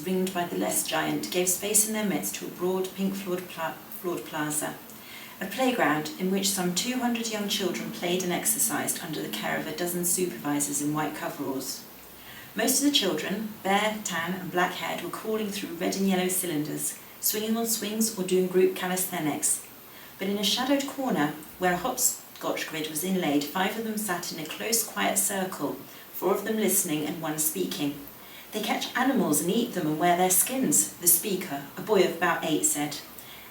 ringed by the less giant, gave space in their midst to a broad pink floored plaza, a playground in which some 200 young children played and exercised under the care of a dozen supervisors in white coveralls. Most of the children, bare, tan and black-haired, were crawling through red and yellow cylinders, swinging on swings or doing group calisthenics. But in a shadowed corner, where a hopscotch grid was inlaid, 5 of them sat in a close, quiet circle, 4 of them listening and 1 speaking. They catch animals and eat them and wear their skins, the speaker, a boy of about 8, said.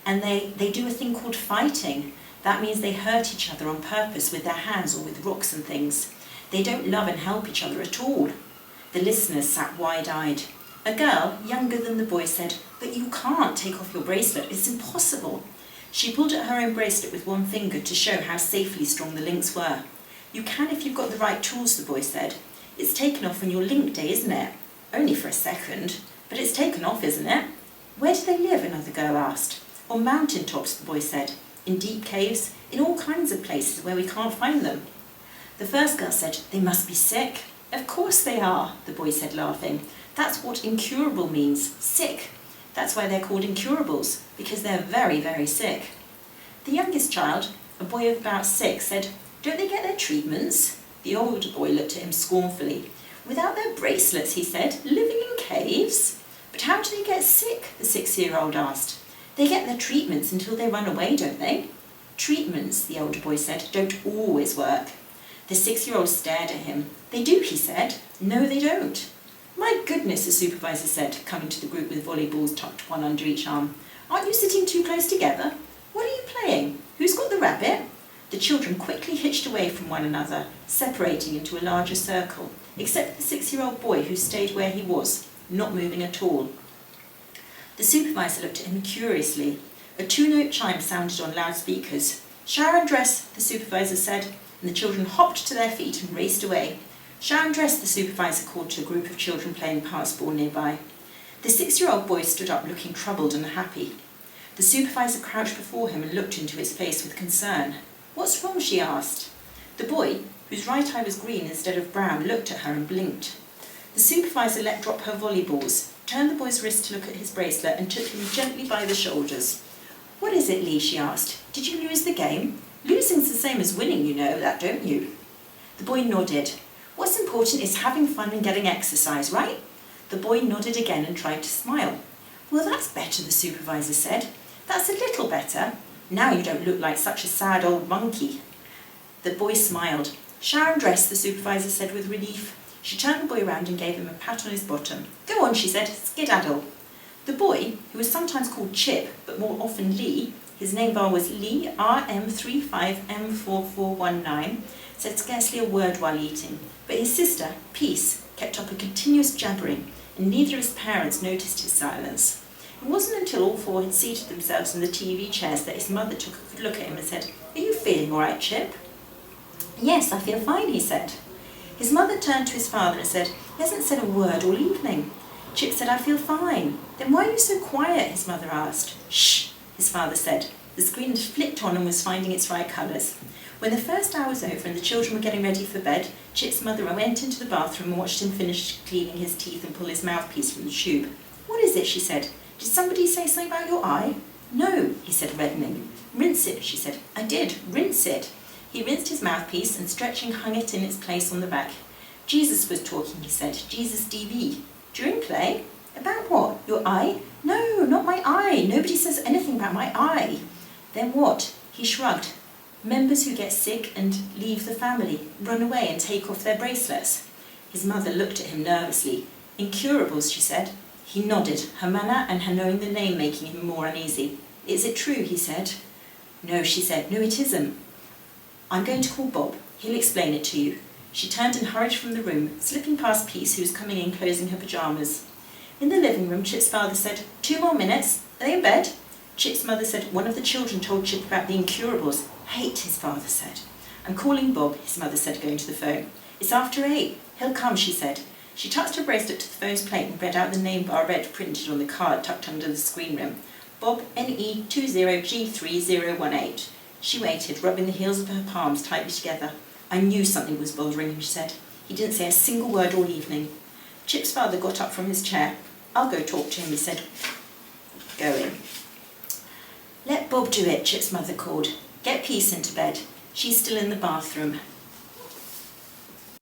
And they do a thing called fighting. That means they hurt each other on purpose with their hands or with rocks and things. They don't love and help each other at all. The listeners sat wide-eyed. A girl, younger than the boy, said, "But you can't take off your bracelet, it's impossible." She pulled at her own bracelet with one finger to show how safely strong the links were. "You can if you've got the right tools," the boy said. "It's taken off on your link day, isn't it?" "Only for a second. But it's taken off, isn't it?" "Where do they live?" another girl asked. "On mountain tops," the boy said. "In deep caves, in all kinds of places where we can't find them." The first girl said, "They must be sick." "Of course they are," the boy said, laughing. "That's what incurable means, sick. That's why they're called incurables, because they're very, very sick." The youngest child, a boy of about 6, said, "Don't they get their treatments?" The older boy looked at him scornfully. "Without their bracelets," he said, "living in caves?" "But how do they get sick?" the 6-year-old asked. "They get their treatments until they run away, don't they?" "Treatments," the older boy said, "don't always work." The 6-year-old stared at him. "They do," he said. "No, they don't." "My goodness," the supervisor said, coming to the group with volleyballs tucked one under each arm. "Aren't you sitting too close together? What are you playing? Who's got the rabbit?" The children quickly hitched away from one another, separating into a larger circle, except the 6-year-old boy who stayed where he was, not moving at all. The supervisor looked at him curiously. A 2-note chime sounded on loudspeakers. "Shower and dress," the supervisor said, and the children hopped to their feet and raced away. "Shower and dress," the supervisor called to a group of children playing pass ball nearby. The 6-year-old boy stood up looking troubled and unhappy. The supervisor crouched before him and looked into his face with concern. "What's wrong?" she asked. The boy, whose right eye was green instead of brown, looked at her and blinked. The supervisor let drop her volleyballs, turned the boy's wrist to look at his bracelet, and took him gently by the shoulders. "What is it, Lee?" she asked. "Did you lose the game? Losing's the same as winning, you know that, don't you?" The boy nodded. "What's important is having fun and getting exercise, right?" The boy nodded again and tried to smile. "Well, that's better," the supervisor said. "That's a little better. Now you don't look like such a sad old monkey." The boy smiled. "Shower and dress," the supervisor said with relief. She turned the boy around and gave him a pat on his bottom. "Go on," she said, "skedaddle." The boy, who was sometimes called Chip, but more often Lee, his name bar was Lee RM35M4419, said scarcely a word while eating, but his sister, Peace, kept up a continuous jabbering, and neither of his parents noticed his silence. It wasn't until all 4 had seated themselves in the TV chairs that his mother took a good look at him and said, "Are you feeling all right, Chip?" "Yes, I feel fine," he said. His mother turned to his father and said, "He hasn't said a word all evening." Chip said, "I feel fine." "Then why are you so quiet?" his mother asked. "Shh," his father said. The screen had flicked on and was finding its right colours. When the first hour was over and the children were getting ready for bed, Chip's mother went into the bathroom and watched him finish cleaning his teeth and pull his mouthpiece from the tube. "What is it?" she said. "Did somebody say something about your eye?" "No," he said, reddening. "Rinse it," she said. "I did. Rinse it." He rinsed his mouthpiece and, stretching, hung it in its place on the back. "Jesus was talking," he said. "Jesus DV. During play? About what? Your eye?" "No, not my eye. Nobody says anything about my eye." "Then what?" He shrugged. "Members who get sick and leave the family, run away and take off their bracelets." His mother looked at him nervously. "Incurables," she said. He nodded, her manner and her knowing the name making him more uneasy. "Is it true?" he said. "No," she said. "No, it isn't. I'm going to call Bob. He'll explain it to you." She turned and hurried from the room, slipping past Peace, who was coming in closing her pyjamas. In the living room, Chip's father said, "2 more minutes. Are they in bed?" Chip's mother said, "One of the children told Chip about the incurables." "Hate," his father said. "I'm calling Bob," his mother said, going to the phone. "It's after 8. He'll come," she said. She touched her bracelet to the phone's plate and read out the name bar red printed on the card tucked under the screen rim. Bob NE20G3018. She waited, rubbing the heels of her palms tightly together. "I knew something was bothering him," she said. "He didn't say a single word all evening." Chip's father got up from his chair. I'll go talk to him, he said, going. Let Bob do it, Chip's mother called. Get Peace into bed. She's still in the bathroom.